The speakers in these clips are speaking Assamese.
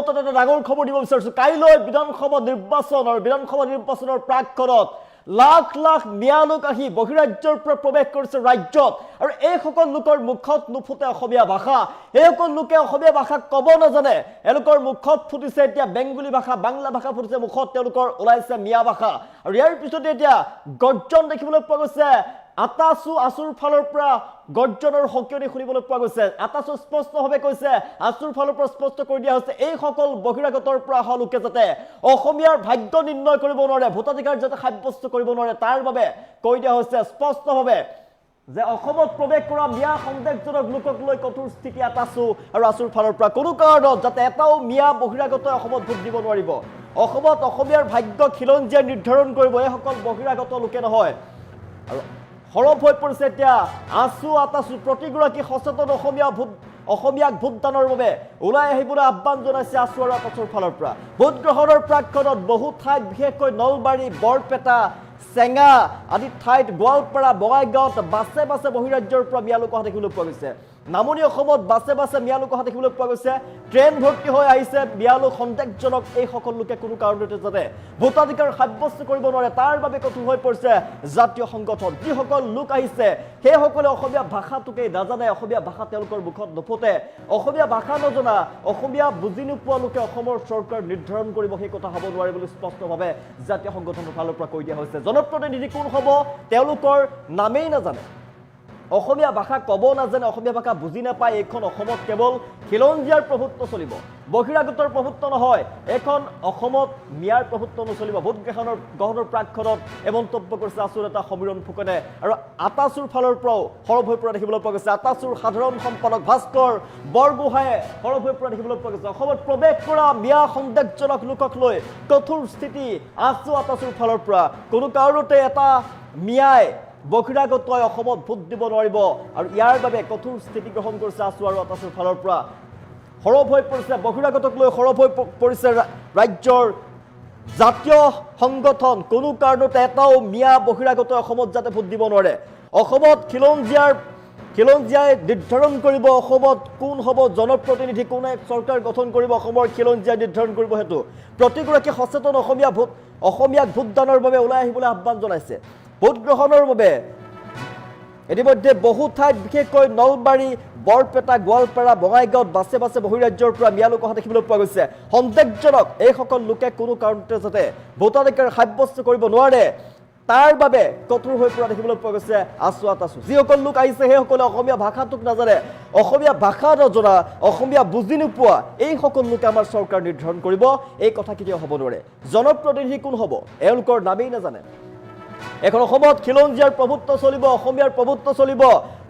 মুহূৰ্তত এটা ডাঙৰ খবৰ দিব বিচাৰিছোঁ। কাইলৈ বিধানসভা নিৰ্বাচনৰ প্ৰাকক্ষণত লাখ লাখ মিয়া লোক আহি বহিৰাজ্যৰ পৰা প্ৰৱেশ কৰিছে ৰাজ্যত, আৰু এইসকল লোকৰ মুখত নুফুটে অসমীয়া ভাষা। এইসকল লোকে অসমীয়া ভাষা ক'ব নাজানে। এওঁলোকৰ মুখত ফুটিছে এতিয়া বেংগলী ভাষা, বাংলা ভাষা ফুটিছে মুখত, তেওঁলোকৰ ওলাইছে মিয়া ভাষা। আৰু ইয়াৰ পিছতে এতিয়া গৰ্জন দেখিবলৈ পোৱা গৈছে আছুৰ ফালৰ পৰা গৰ্জনৰ সকিয়নি শুনিবলৈ পোৱা গৈছে। আছু স্পষ্টভাৱে কৈছে, আছুৰ ফালৰ পৰা স্পষ্ট কৰি দিয়া হৈছে এইসকল বহিৰাগতৰ পৰা অহা লোকে যাতে অসমীয়াৰ ভাগ্য নিৰ্ণয় কৰিব নোৱাৰে, ভোটাধিকাৰ যাতে সাব্যস্ত কৰিব নোৱাৰে, তাৰ বাবে কৈ দিয়া হৈছে স্পষ্টভাৱে যে অসমত প্ৰৱেশ কৰা মিয়া সন্দেহজনক লোকক লৈ কঠোৰ স্থিতি আছু আৰু আছুৰ ফালৰ পৰা। কোনো কাৰণত যাতে এটাও মিয়া বহিৰাগতই অসমত ভোট দিব নোৱাৰিব। অসমত অসমীয়াৰ ভাগ্য খিলঞ্জীয়াই নিৰ্ধাৰণ কৰিব, এইসকল বহিৰাগত লোকে নহয়। আৰু সৰব হৈ পৰিছে এতিয়া আছু প্ৰতিগৰাকী সচেতন অসমীয়াক ভোটদানৰ বাবে ওলাই আহিবলৈ আহ্বান জনাইছে আছু আৰু আছুৰ ফালৰ পৰা। ভোট গ্ৰহণৰ প্ৰাকক্ষণত বহু ঠাইত বিশেষকৈ নলবাৰী, বৰপেটা, চেঙা আদি ঠাইত গোৱালপাৰা, বঙাইগাঁৱত বাছে বাছে বহিৰাজ্যৰ পৰা মিয়া লোক অহা দেখিবলৈ পোৱা গৈছে। নামনি অসমত বাছে বাছে মিয়া লোক অহা দেখিবলৈ পোৱা গৈছে। ট্ৰেইন ভৰ্তি হৈ আহিছে মিয়া লোক সন্দেহজনক। এইসকল লোকে কোনো কাৰণতে যাতে ভোটাধিকাৰ সাব্যস্ত কৰিব নোৱাৰে তাৰ বাবে কঠোৰ হৈ পৰিছে জাতীয় সংগঠন। যিসকল লোক আহিছে সেইসকলে অসমীয়া ভাষাটোকেই নাজানে, অসমীয়া ভাষা তেওঁলোকৰ মুখত নুফুটে। অসমীয়া ভাষা নজনা, অসমীয়া বুজি নোপোৱা লোকে অসমৰ চৰকাৰ নিৰ্ধাৰণ কৰিব সেই কথা হ'ব নোৱাৰে বুলি স্পষ্টভাৱে জাতীয় সংগঠনৰ ফালৰ পৰা কৈ দিয়া হৈছে। জনপ্ৰতিনিধি কোন হ'ব তেওঁলোকৰ নামেই নাজানে, অসমীয়া ভাষা ক'ব নাজানে, অসমীয়া ভাষা বুজি নাপায়। এইখন অসমত কেৱল খিলঞ্জীয়াৰ প্ৰভুত্ব চলিব, বহিৰাগতৰ প্ৰভুত্ব নহয়। এইখন অসমত মিয়াৰ প্ৰভুত্ব নচলিব। ভোট গ্ৰহণৰ প্ৰাকক্ষণত এই মন্তব্য কৰিছে আছুৰ নেতা সমীৰণ ফুকনে। আৰু আছুৰ ফালৰ পৰাও সৰব হৈ পৰা দেখিবলৈ পোৱা গৈছে। আছুৰ সাধাৰণ সম্পাদক ভাস্কৰ বৰগোহাঁয়ে সৰব হৈ পৰা দেখিবলৈ পোৱা গৈছে। অসমত প্ৰৱেশ কৰা মিয়া সন্দেহজনক লোকক লৈ কঠোৰ স্থিতি আছুৰ ফালৰ পৰা। কোনো কাৰণতে এটা মিয়াই বহিৰাগতই অসমত ভোট দিব নোৱাৰিব, আৰু ইয়াৰ বাবে কঠোৰ স্থিতি গ্ৰহণ কৰিছে আছু আৰু আছুৰ ফালৰ পৰা। সৰব হৈ পৰিছে বহিৰাগতক লৈ সৰব হৈ পৰিছে ৰাজ্যৰ জাতীয় সংগঠন। কোনো কাৰণতে এটাও মিয়া বহিৰাগতই অসমত যাতে ভোট দিব নোৱাৰে। অসমত খিলঞ্জীয়াই নিৰ্ধাৰণ কৰিব অসমত কোন হ'ব জনপ্ৰতিনিধি, কোনে চৰকাৰ গঠন কৰিব, অসমৰ খিলঞ্জীয়াই নিৰ্ধাৰণ কৰিব। সেইটো প্ৰতিগৰাকী সচেতন অসমীয়াক ভোটদানৰ বাবে ওলাই আহিবলৈ আহ্বান জনাইছে। ভোট গ্ৰহণৰ বাবে ইতিমধ্যে বহু ঠাইত বিশেষকৈ নলবাৰী, বৰপেটা, গোৱালপাৰা, বঙাইগাঁৱত বাছে বাছে বহিৰাজ্যৰ পৰা মিয়া লোক অহা দেখিবলৈ পোৱা গৈছে। সন্দেহজনক এইসকল লোকে কোনো কাৰণতে যাতে ভোটাধিকাৰ সাব্যস্ত কৰিব নোৱাৰে তাৰ বাবে কঠোৰ হৈ পৰা দেখিবলৈ পোৱা গৈছে আছু। যিসকল লোক আহিছে সেইসকলে অসমীয়া ভাষাটোক নাজানে, অসমীয়া ভাষা নজনা, অসমীয়া বুজি নোপোৱা এইসকল লোকে আমাৰ চৰকাৰ নিৰ্ধাৰণ কৰিব। এই কথা কেতিয়াও হ'ব নোৱাৰে। জনপ্ৰতিনিধি কোন হ'ব এওঁলোকৰ নামেই নাজানে। এখন অসমত খিলঞ্জীয়াৰ প্ৰভুত্ব চলিব, অসমীয়াৰ প্ৰভুত্ব চলিব।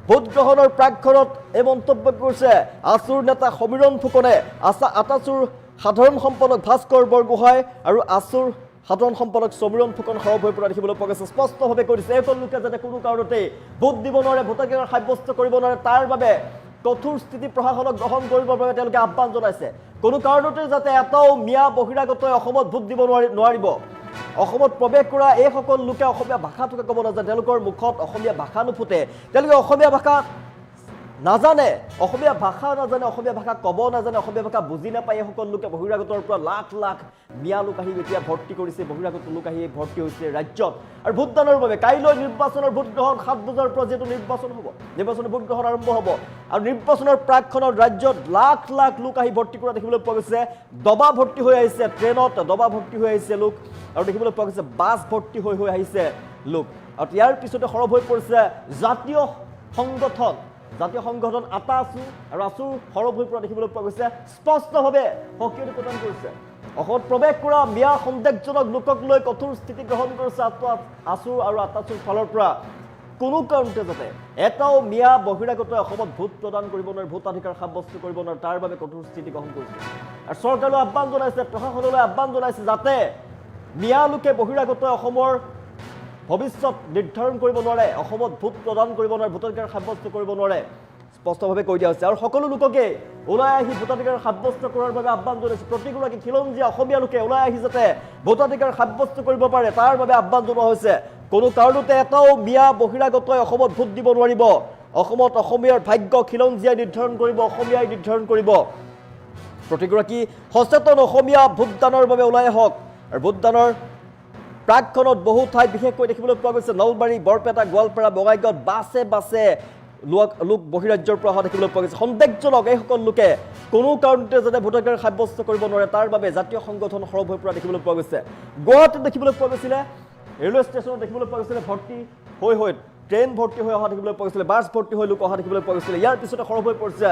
ভোট গ্ৰহণৰ প্ৰাকক্ষণত এই মন্তব্য কৰিছে আছুৰ নেতা সমীৰণ ফুকনে। আছুৰ সাধাৰণ সম্পাদক ভাস্কৰ বৰগোহাঁই আৰু আছুৰ সাধাৰণ সম্পাদক সমীৰণ ফুকন সৰব হৈ পৰা দেখিবলৈ পোৱা গৈছে। স্পষ্টভাৱে কৈ দিছে এইসকল লোকে যাতে কোনো কাৰণতে ভোট দিব নোৱাৰে, ভোটাধিকাৰ সাব্যস্ত কৰিব নোৱাৰে, তাৰ বাবে কঠোৰ স্থিতি প্ৰশাসনক গ্ৰহণ কৰিবৰ বাবে তেওঁলোকে আহ্বান জনাইছে। কোনো কাৰণতে যাতে এটাও মিয়া বহিৰাগতই অসমত ভোট দিব নোৱাৰিব। অসমত প্ৰৱেশ কৰা এইসকল লোকে অসমীয়া ভাষাটোকে ক'ব নাজানে, তেওঁলোকৰ মুখত অসমীয়া ভাষা নুফুটে, তেওঁলোকে অসমীয়া ভাষা নাজানে, অসমীয়া ভাষা ক'ব নাজানে, অসমীয়া ভাষা বুজি নাপায়। এইসকল লোকে বহিৰাগতৰ পৰা লাখ লাখ মিয়া লোক আহি এতিয়া ভৰ্তি কৰিছে, বহিৰাগত লোক আহি ভৰ্তি হৈছে ৰাজ্যত। আৰু ভোটদানৰ বাবে কাইলৈ নিৰ্বাচনৰ ভোট গ্ৰহণ 7 বজাৰ পৰা যিহেতু নিৰ্বাচন হ'ব, নিৰ্বাচনৰ ভোট গ্ৰহণ আৰম্ভ হ'ব। আৰু নিৰ্বাচনৰ প্ৰাকক্ষণত ৰাজ্যত লাখ লাখ লোক আহি ভৰ্তি কৰা দেখিবলৈ পোৱা গৈছে। দবা ভৰ্তি হৈ আহিছে ট্ৰেইনত, দবা ভৰ্তি হৈ আহিছে লোক, আৰু দেখিবলৈ পোৱা গৈছে বাছ ভৰ্তি হৈ আহিছে লোক। আৰু ইয়াৰ পিছতে সৰব হৈ পৰিছে জাতীয় সংগঠন আছু আৰু আছুৰ সৰব হৈ পৰা দেখিবলৈ পোৱা গৈছে। স্পষ্টভাৱে সকিয়নি প্ৰদান কৰিছে। অসমত প্ৰৱেশ কৰা মিয়া সন্দেহজনক লোকক লৈ কঠোৰ স্থিতি গ্ৰহণ কৰিছে আছু আৰু আছুৰ ফালৰ পৰা। কোনো কাৰণতে যাতে এটাও মিয়া বহিৰাগতই অসমত ভোট প্ৰদান কৰিব নোৱাৰে, ভোটাধিকাৰ সাব্যস্ত কৰিব নোৱাৰে, তাৰ বাবে কঠোৰ স্থিতি গ্ৰহণ কৰিছে। আৰু চৰকাৰলৈ আহ্বান জনাইছে, প্ৰশাসনলৈ আহ্বান জনাইছে যাতে মিয়া লোকে বহিৰাগতই অসমৰ ভৱিষ্যত নিৰ্ধাৰণ কৰিব নোৱাৰে, অসমত ভোট প্ৰদান কৰিব নোৱাৰে, ভোটাধিকাৰ সাব্যস্ত কৰিব নোৱাৰে। স্পষ্টভাৱে কৈ দিয়া হৈছে। আৰু সকলো লোককে ওলাই আহি ভোটাধিকাৰ সাব্যস্ত কৰাৰ বাবে আহ্বান জনাইছে। প্ৰতিগৰাকী খিলঞ্জীয়া অসমীয়া লোকে ওলাই আহি যাতে ভোটাধিকাৰ সাব্যস্ত কৰিব পাৰে তাৰ বাবে আহ্বান জনোৱা হৈছে। কোনো কাৰণতে এটাও মিয়া বহিৰাগতই অসমত ভোট দিব নোৱাৰিব। অসমত অসমীয়াৰ ভাগ্য খিলঞ্জীয়াই নিৰ্ধাৰণ কৰিব, অসমীয়াই নিৰ্ধাৰণ কৰিব। প্ৰতিগৰাকী সচেতন অসমীয়া ভোটদানৰ বাবে ওলাই আহক আৰু ভোটদানৰ প্ৰাকখনত বহু ঠাইত বিশেষকৈ দেখিবলৈ পোৱা গৈছে নলবাৰী বৰপেটা গোৱালপাৰা বঙাইগাঁৱত বাছে লোক বহিৰাজ্যৰ পৰা অহা দেখিবলৈ পোৱা গৈছে সন্দেহজনক এইসকল লোকে কোনো কাৰণতে যাতে ভোটাধিকাৰ সাব্যস্ত কৰিব নোৱাৰে তাৰ বাবে জাতীয় সংগঠন সৰব হৈ পৰা দেখিবলৈ পোৱা গৈছে গুৱাহাটীত দেখিবলৈ পোৱা গৈছিলে ৰেলৱে ষ্টেচনত দেখিবলৈ পোৱা গৈছিলে ভৰ্তি হৈ ট্ৰেইন ভৰ্তি হৈ অহা দেখিবলৈ পোৱা গৈছিলে বাছ ভৰ্তি হৈ লোক অহা দেখিবলৈ পোৱা গৈছিলে ইয়াৰ পিছতে সৰব হৈ পৰিছে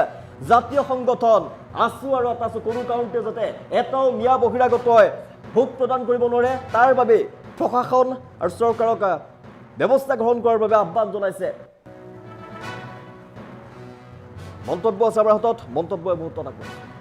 জাতীয় সংগঠন আছু আৰু আটাছু কোনো কাৰণতে যাতে এটাও মিয়া বহিৰাগতই ভোট প্ৰদান কৰিব নোৱাৰে তাৰ বাবে প্ৰশাসন আৰু চৰকাৰক ব্যৱস্থা গ্ৰহণ কৰাৰ বাবে আহ্বান জনাইছে মন্তব্য আছে আমাৰ হাতত মন্তব্য মুহূৰ্তত আকৌ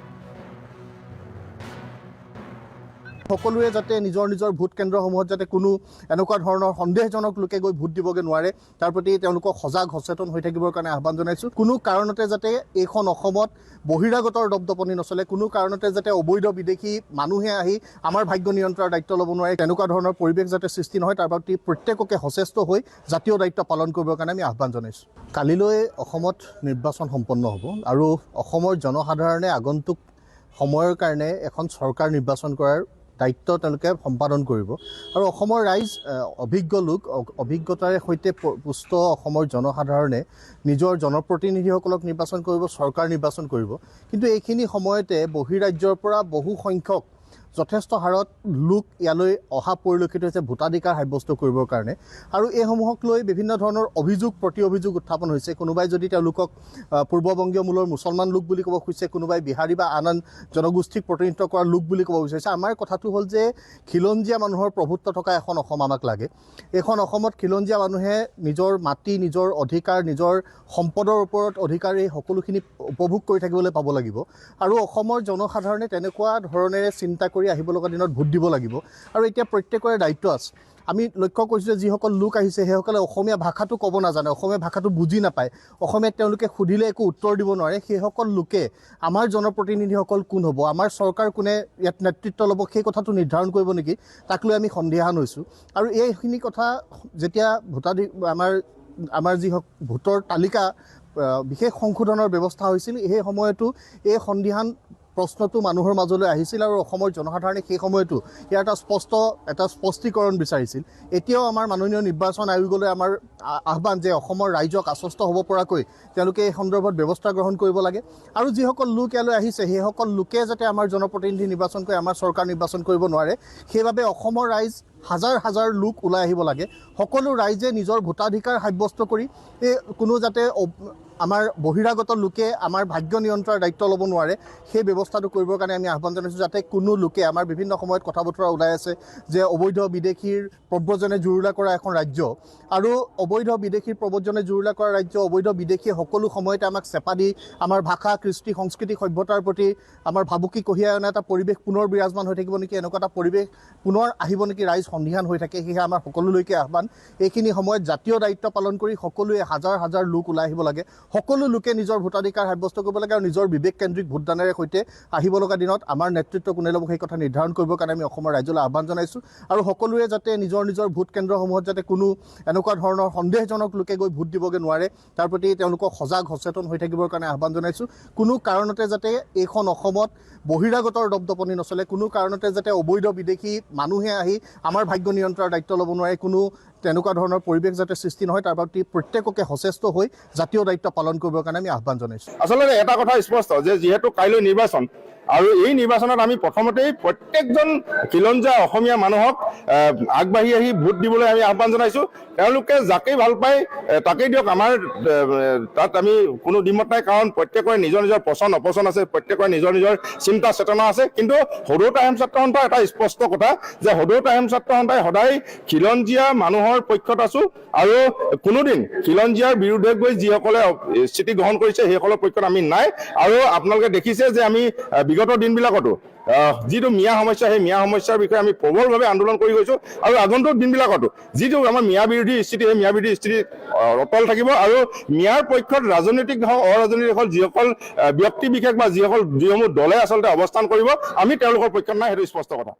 সকলোৱে যাতে নিজৰ ভোট কেন্দ্ৰসমূহত যাতে কোনো এনেকুৱা ধৰণৰ সন্দেহজনক লোকে গৈ ভোট দিবগে নোৱাৰে তাৰ প্ৰতি তেওঁলোকক সজাগ সচেতন হৈ থাকিবৰ কাৰণে আহ্বান জনাইছো কোনো কাৰণতে যাতে এইখন অসমত বহিৰাগতৰ দপদপনি নচলে কোনো কাৰণতে যাতে অবৈধ বিদেশী মানুহে আহি আমাৰ ভাগ্য নিয়ন্ত্ৰণৰ দায়িত্ব ল'ব নোৱাৰে তেনেকুৱা ধৰণৰ পৰিৱেশ যাতে সৃষ্টি নহয় তাৰ প্ৰতি প্ৰত্যেককে সচেষ্ট হৈ জাতীয় দায়িত্ব পালন কৰিবৰ কাৰণে আমি আহ্বান জনাইছো কালিলৈ অসমত নিৰ্বাচন সম্পন্ন হ'ব আৰু অসমৰ জনসাধাৰণে আগন্তুক সময়ৰ কাৰণে এখন চৰকাৰ নিৰ্বাচন কৰাৰ দায়িত্ব তেওঁলোকে সম্পাদন কৰিব আৰু অসমৰ ৰাইজ অভিজ্ঞ লোক অভিজ্ঞতাৰে সৈতে পুষ্ট অসমৰ জনসাধাৰণে নিজৰ জনপ্ৰতিনিধিসকলক নিৰ্বাচন কৰিব চৰকাৰ নিৰ্বাচন কৰিব কিন্তু এইখিনি সময়তে বহিৰাজ্যৰ পৰা বহু সংখ্যক যথেষ্ট হাৰত লোক ইয়ালৈ অহা পৰিলক্ষিত হৈছে ভোটাধিকাৰ সাব্যস্ত কৰিবৰ কাৰণে আৰু এইসমূহক লৈ বিভিন্ন ধৰণৰ অভিযোগ প্ৰতি অভিযোগ উত্থাপন হৈছে কোনোবাই যদি তেওঁলোকক পূৰ্ববংগীয় মূলৰ মুছলমান লোক বুলি ক'ব খুজিছে কোনোবাই বিহাৰী বা আন জনগোষ্ঠীক প্ৰতিনিধিত্ব কৰা লোক বুলি ক'ব বিচাৰিছে আমাৰ কথাটো হ'ল যে খিলঞ্জীয়া মানুহৰ প্ৰভুত্ব থকা এখন অসম আমাক লাগে এইখন অসমত খিলঞ্জীয়া মানুহে নিজৰ মাটি নিজৰ অধিকাৰ নিজৰ সম্পদৰ ওপৰত অধিকাৰ এই সকলোখিনি উপভোগ কৰি থাকিবলৈ পাব লাগিব আৰু অসমৰ জনসাধাৰণে তেনেকুৱা ধৰণেৰে চিন্তা কৰি আহিব লগা দিনত ভোট দিব লাগিব আৰু এতিয়া প্ৰত্যেকৰে দায়িত্ব আছে আমি লক্ষ্য কৰিছোঁ যে যিসকল লোক আহিছে সেইসকলে অসমীয়া ভাষাটো ক'ব নাজানে অসমীয়া ভাষাটো বুজি নাপায় অসমীয়াত তেওঁলোকে সুধিলে একো উত্তৰ দিব নোৱাৰে সেইসকল লোকে আমাৰ জনপ্ৰতিনিধিসকল কোন হ'ব আমাৰ চৰকাৰ কোনে ইয়াত নেতৃত্ব ল'ব সেই কথাটো নিৰ্ধাৰণ কৰিব নেকি তাক লৈ আমি সন্দিহান হৈছোঁ আৰু এইখিনি কথা যেতিয়া আমাৰ যি ভোটৰ তালিকা বিশেষ সংশোধনৰ ব্যৱস্থা হৈছিল সেই সময়তো এই সন্দিহান প্ৰশ্নটো মানুহৰ মাজলৈ আহিছিল আৰু অসমৰ জনসাধাৰণে সেই সময়তো ইয়াৰ এটা স্পষ্টীকৰণ বিচাৰিছিল এতিয়াও আমাৰ মাননীয় নিৰ্বাচন আয়োগলৈ আমাৰ আহ্বান যে অসমৰ ৰাইজক আশ্বস্ত হ'ব পৰাকৈ তেওঁলোকে এই সন্দৰ্ভত ব্যৱস্থা গ্ৰহণ কৰিব লাগে আৰু যিসকল লোক ইয়ালৈ আহিছে সেইসকল লোকে যাতে আমাৰ জনপ্ৰতিনিধি নিৰ্বাচন কৰি আমাৰ চৰকাৰ নিৰ্বাচন কৰিব নোৱাৰে সেইবাবে অসমৰ ৰাইজ হাজাৰ হাজাৰ লোক ওলাই আহিব লাগে সকলো ৰাইজে নিজৰ ভোটাধিকাৰ সাব্যস্ত কৰি কোনো যাতে আমাৰ বহিৰাগত লোকে আমাৰ ভাগ্য নিয়ন্ত্ৰণৰ দায়িত্ব ল'ব নোৱাৰে সেই ব্যৱস্থাটো কৰিবৰ কাৰণে আমি আহ্বান জনাইছোঁ যাতে কোনো লোকে আমাৰ বিভিন্ন সময়ত কথা বতৰা ওলাই আছে যে অবৈধ বিদেশীৰ প্ৰব্ৰজনে জুৰুলা কৰা এখন ৰাজ্য আৰু অবৈধ বিদেশীৰ প্ৰব্ৰজনে জুৰুলা কৰা ৰাজ্য অবৈধ বিদেশীয়ে সকলো সময়তে আমাক চেপা দি আমাৰ ভাষা কৃষ্টি সংস্কৃতি সভ্যতাৰ প্ৰতি আমাৰ ভাবুকি কঢ়িয়াই অনা এটা পৰিৱেশ পুনৰ বিৰাজমান হৈ থাকিব নেকি এনেকুৱা এটা পৰিৱেশ পুনৰ আহিব নেকি ৰাইজ সন্দিহান হৈ থাকে সেয়েহে আমাৰ সকলোলৈকে আহ্বান এইখিনি সময়ত জাতীয় দায়িত্ব পালন কৰি সকলোৱে হাজাৰ হাজাৰ লোক ওলাই আহিব লাগে সকলো লোকে নিজৰ ভোটাধিকাৰ সাব্যস্ত কৰিব লাগে আৰু নিজৰ বিবেককেন্দ্ৰিক ভোটদানেৰে সৈতে আহিব লগা দিনত আমাৰ নেতৃত্ব কোনে ল'ব সেই কথা নিৰ্ধাৰণ কৰিবৰ কাৰণে আমি অসমৰ ৰাইজলৈ আহ্বান জনাইছোঁ আৰু সকলোৱে যাতে নিজৰ ভোট কেন্দ্ৰসমূহত যাতে কোনো এনেকুৱা ধৰণৰ সন্দেহজনক লোকে গৈ ভোট দিবগে নোৱাৰে তাৰ প্ৰতি তেওঁলোকক সজাগ সচেতন হৈ থাকিবৰ কাৰণে আহ্বান জনাইছোঁ কোনো কাৰণতে যাতে এইখন অসমত বহিৰাগতৰ দপদপনি নচলে কোনো কাৰণতে যাতে অবৈধ বিদেশী মানুহে আহি আমাৰ ভাগ্য নিয়ন্ত্ৰণৰ দায়িত্ব ল'ব নোৱাৰে কোনো তেনেকুৱা ধৰণৰ পৰিৱেশ যাতে সৃষ্টি নহয় তাৰ প্ৰতি প্ৰত্যেককে সচেষ্ট হৈ জাতীয় দায়িত্ব পালন কৰিবৰ কাৰণে আমি আহ্বান জনাইছোঁ আচলতে এটা কথা স্পষ্ট যে যিহেতু কাইলৈ নিৰ্বাচন আৰু এই নিৰ্বাচনত আমি প্ৰথমতেই প্ৰত্যেকজন খিলঞ্জীয়া অসমীয়া মানুহক আগবাঢ়ি আহি ভোট দিবলৈ আমি আহ্বান জনাইছোঁ তেওঁলোকে যাকেই ভাল পায় তাকেই দিয়ক আমাৰ তাত আমি কোনো দ্বিমত নাই কাৰণ প্ৰত্যেকৰে নিজৰ পচন্দ অপচন্দ আছে প্ৰত্যেকৰে নিজৰ চিন্তা চেতনা আছে কিন্তু সদৌ টাইম ছাত্ৰ সন্থাৰ এটা স্পষ্ট কথা যে সদৌ টাইম ছাত্ৰ সন্থাই সদায় খিলঞ্জীয়া মানুহৰ পক্ষত আছোঁ আৰু কোনোদিন খিলঞ্জীয়াৰ বিৰুদ্ধে গৈ যিসকলে স্থিতি গ্ৰহণ কৰিছে সেইসকলৰ পক্ষত আমি নাই আৰু আপোনালোকে দেখিছে যে আমি বিগত দিনবিলাকতো যিটো মিয়া সমস্যা সেই মিয়া সমস্যাৰ বিষয়ে আমি প্ৰবলভাৱে আন্দোলন কৰি গৈছোঁ আৰু আগন্তুক দিনবিলাকতো যিটো আমাৰ মিয়া বিৰোধী স্থিতি সেই মিয়া বিৰোধী স্থিতি অটল থাকিব আৰু মিয়াৰ পক্ষত ৰাজনৈতিক হওক অৰাজনৈতিক হওক যিসকল ব্যক্তি বিশেষ বা যিসমূহ দলে আচলতে অৱস্থান কৰিব আমি তেওঁলোকৰ পক্ষত নাই সেইটো স্পষ্ট কথা